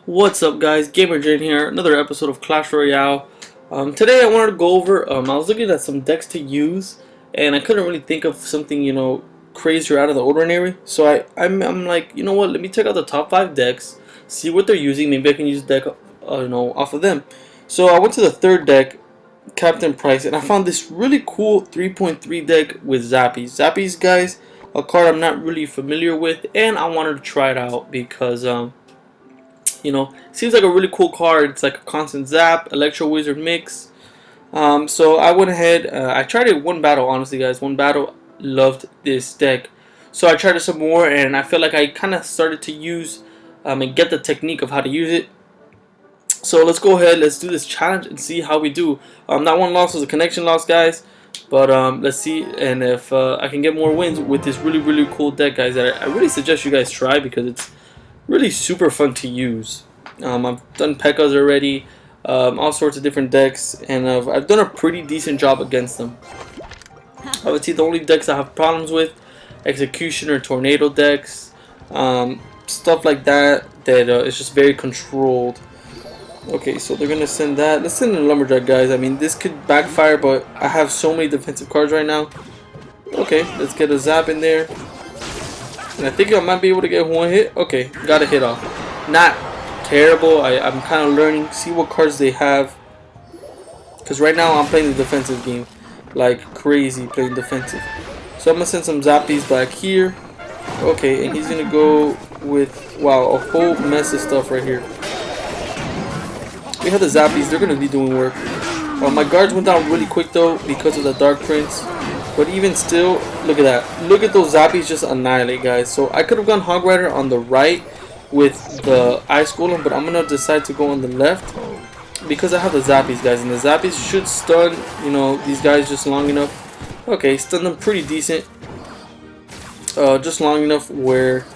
What's up, guys? Gamer Jane here, another episode of Clash Royale. Today I wanted to go over, I was looking at some decks to use, and I couldn't really think of something, crazy or out of the ordinary. So I'm like, you know what, let me check out the top 5 decks, see what they're using, maybe I can use a deck, off of them. So I went to the third deck, Captain Price, and I found this really cool 3.3 deck with Zappies. Zappies, guys, a card I'm not really familiar with, and I wanted to try it out because, seems like a really cool card. It's like a constant zap, Electro Wizard mix. So I went ahead, I tried it one battle, honestly, guys. One battle, loved this deck. So I tried it some more, and I feel like I kind of started to use and get the technique of how to use it. So let's go ahead, let's do this challenge and see how we do. That one loss was a connection loss, guys. But let's see, and if I can get more wins with this really cool deck, guys, that I really suggest you guys try because it's really super fun to use. I've done P.E.K.K.A.s already, all sorts of different decks, and I've done a pretty decent job against them. I would say the only decks I have problems with, Executioner, Tornado decks, stuff like that, that is just very controlled. Okay, so they're gonna send that. Let's send in a Lumberjack, guys. I mean, this could backfire, but I have so many defensive cards right now. Okay, let's get a zap in there. And I think I might be able to get one hit. Okay, got a hit off. Not terrible. I'm kind of learning. See what cards they have. Because right now I'm playing the defensive game. Like crazy playing defensive. So I'm going to send some Zappies back here. Okay, and he's going to go with, wow, a whole mess of stuff right here. We have the Zappies. They're going to be doing work. My guards went down really quick though because of the Dark Prince. But even still, look at that. Look at those Zappies just annihilate, guys. So I could have gone Hog Rider on the right with the Ice Golem, but I'm going to decide to go on the left because I have the Zappies, guys. And the Zappies should stun, these guys just long enough. Okay, stun them pretty decent. Just long enough where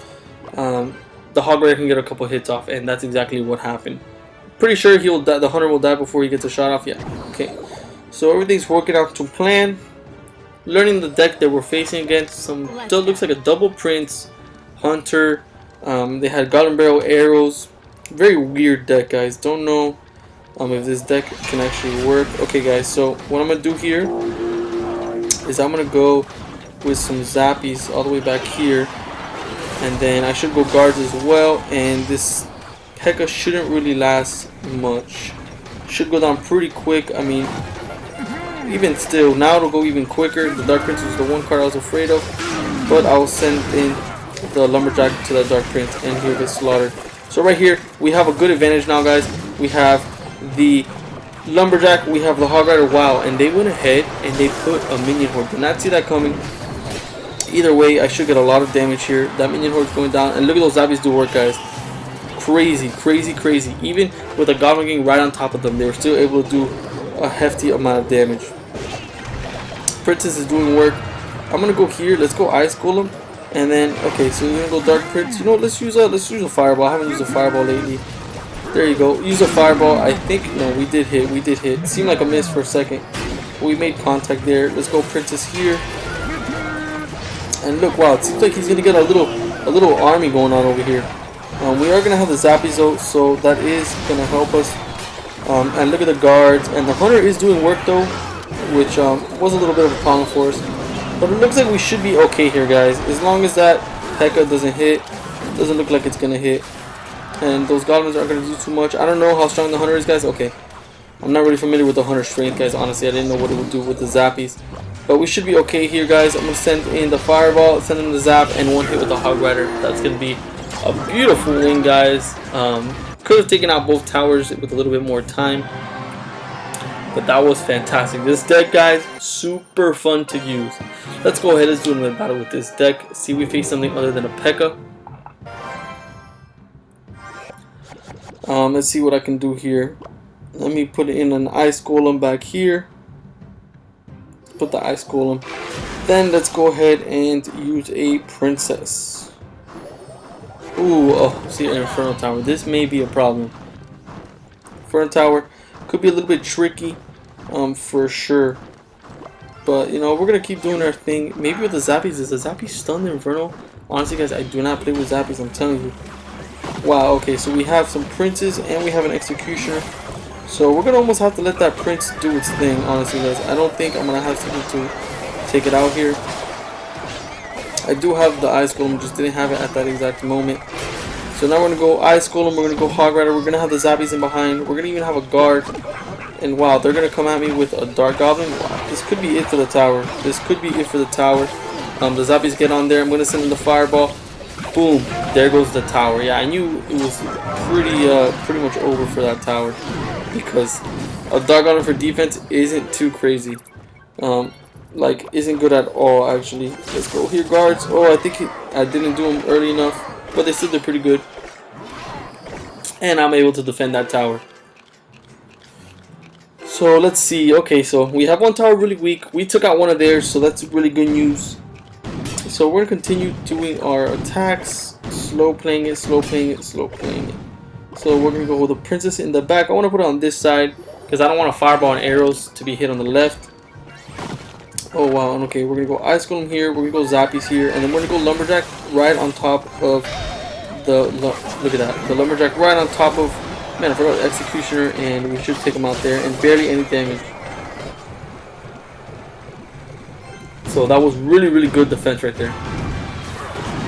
the Hog Rider can get a couple hits off, and that's exactly what happened. Pretty sure he'll die, the Hunter will die before he gets a shot off. Yeah, okay. So everything's working out to plan. Learning the deck that we're facing against, looks like a double Prince, Hunter. They had Goblin Barrel arrows. Very weird deck, guys. Don't know if this deck can actually work. Okay, guys. So what I'm gonna do here is I'm gonna go with some Zappies all the way back here, and then I should go guards as well. And this P.E.K.K.A. shouldn't really last much. Should go down pretty quick. I mean, even still, now it'll go even quicker. The Dark Prince was the one card I was afraid of, but I will send in the Lumberjack to that Dark Prince, and he'll get slaughtered. So right here, we have a good advantage now, guys. We have the Lumberjack, we have the Hog Rider. Wow, and they went ahead and they put a minion horde. Did not see that coming. Either way, I should get a lot of damage here. That minion horde is going down, and look at those Zappies do work, guys. Crazy. Even with the Goblin Gang right on top of them, they were still able to do a hefty amount of damage. Princess is doing work. I'm gonna go here. Let's go Ice Golem, and then okay. So we're gonna go Dark Prince. Let's use a Fireball. I haven't used a Fireball lately. There you go. Use a Fireball. I think no, we did hit. It seemed like a miss for a second. We made contact there. Let's go Princess here. And look, wow, it seems like he's gonna get a little army going on over here. We are gonna have the Zappies though, so that is gonna help us. And look at the guards, and the Hunter is doing work though, which was a little bit of a problem for us. But it looks like we should be okay here, guys. As long as that P.E.K.K.A. doesn't hit, doesn't look like it's gonna hit, and those goblins aren't gonna do too much. I don't know how strong the Hunter is, guys. Okay, I'm not really familiar with the Hunter strength, guys. Honestly, I didn't know what it would do with the Zappies, but we should be okay here, guys. I'm gonna send in the Fireball, send in the Zap, and one hit with the Hog Rider. That's gonna be a beautiful win, guys. Could have taken out both towers with a little bit more time, but that was fantastic. This deck, guys, super fun to use. Let's go ahead, let's do another battle with this deck. See if we face something other than a P.E.K.K.A. Let's see what I can do here. Let me put in an Ice Golem back here. Put the Ice Golem. Then let's go ahead and use a Princess. Ooh, oh, see an Inferno Tower. This may be a problem. Inferno Tower could be a little bit tricky, for sure. But, we're going to keep doing our thing. Maybe with the Zappies. Is the Zappies stun the Inferno? Honestly, guys, I do not play with Zappies, I'm telling you. Wow, okay, so we have some princes and we have an executioner. So we're gonna almost have to let that prince do its thing, honestly, guys. I don't think I'm gonna have something to take it out here. I do have the ice golem, just didn't have it at that exact moment. So now we're gonna go ice golem, we're gonna go hog rider, we're gonna have the zappies in behind, we're gonna even have a guard. And wow, they're gonna come at me with a dark goblin. Wow, this could be it for the tower. This could be it for the tower. The zappies get on there. I'm gonna send in the fireball. Boom! There goes the tower. Yeah, I knew it was pretty much over for that tower because a dark goblin for defense isn't too crazy. Like isn't good at all actually. Let's go here, guards. Oh, I think I didn't do them early enough, but they still did pretty good. And I'm able to defend that tower. So let's see. Okay, so we have one tower really weak. We took out one of theirs, so that's really good news. So we're gonna continue doing our attacks, slow playing it, slow playing it, slow playing it. So we're gonna go with the princess in the back. I want to put it on this side because I don't want a fireball and arrows to be hit on the left. Oh wow, and okay, we're gonna go ice golem here, we're gonna go zappies here, and then we're gonna go lumberjack right on top of the look at that, the lumberjack right on top of. Man, I forgot the executioner, and we should take him out there, and barely any damage. So that was really good defense right there.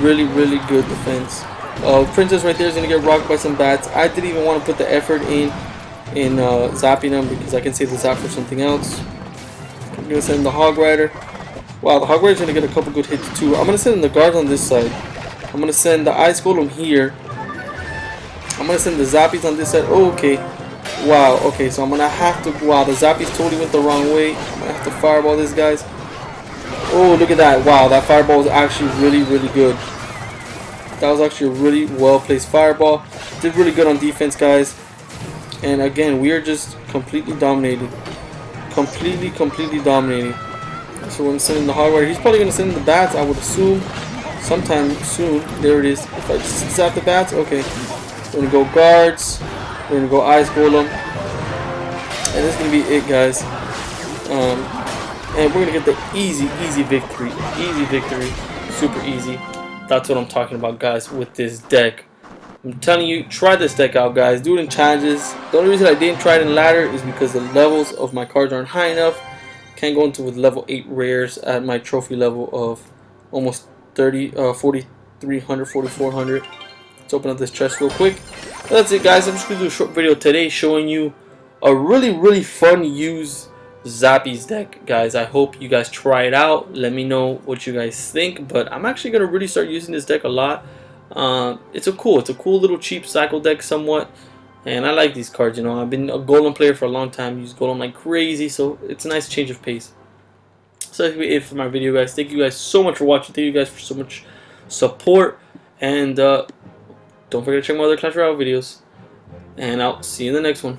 Really good defense. Princess right there is gonna get rocked by some bats. I didn't even want to put the effort in zapping them because I can save the zap for something else. I'm gonna send the hog rider. Wow, the hog rider's gonna get a couple good hits too. I'm gonna send in the guards on this side. I'm gonna send the ice golem here. I'm gonna send the zappies on this side. Oh, okay. Wow, okay, so I'm gonna have to. Wow, the zappies totally went the wrong way. I'm gonna have to fireball this, guys. Oh, look at that. Wow, that fireball was actually really good. That was actually a really well placed fireball. Did really good on defense, guys. And again, we are just completely dominated. Completely dominating. So we're gonna send in the hog rider. He's probably gonna send in the bats, I would assume. Sometime soon. There it is. If I just zap the bats, okay. We're gonna go guards. We're gonna go ice golem, and this is gonna be it, guys. And we're gonna get the easy victory. Easy victory, super easy. That's what I'm talking about, guys. With this deck, I'm telling you, try this deck out, guys. Do it in challenges. The only reason I didn't try it in ladder is because the levels of my cards aren't high enough. Can't go into with level 8 rares at my trophy level of almost 4,300, 4,400. Let's open up this chest real quick. That's it, guys. I'm just gonna do a short video today showing you a really fun use Zappies deck, guys. I hope you guys try it out. Let me know what you guys think. But I'm actually gonna really start using this deck a lot. It's a cool little cheap cycle deck somewhat, and I like these cards. You know, I've been a golem player for a long time. Use golem like crazy, so it's a nice change of pace. So that's gonna be it for my video, guys. Thank you guys so much for watching. Thank you guys for so much support, and don't forget to check my other Clash Royale videos. And I'll see you in the next one.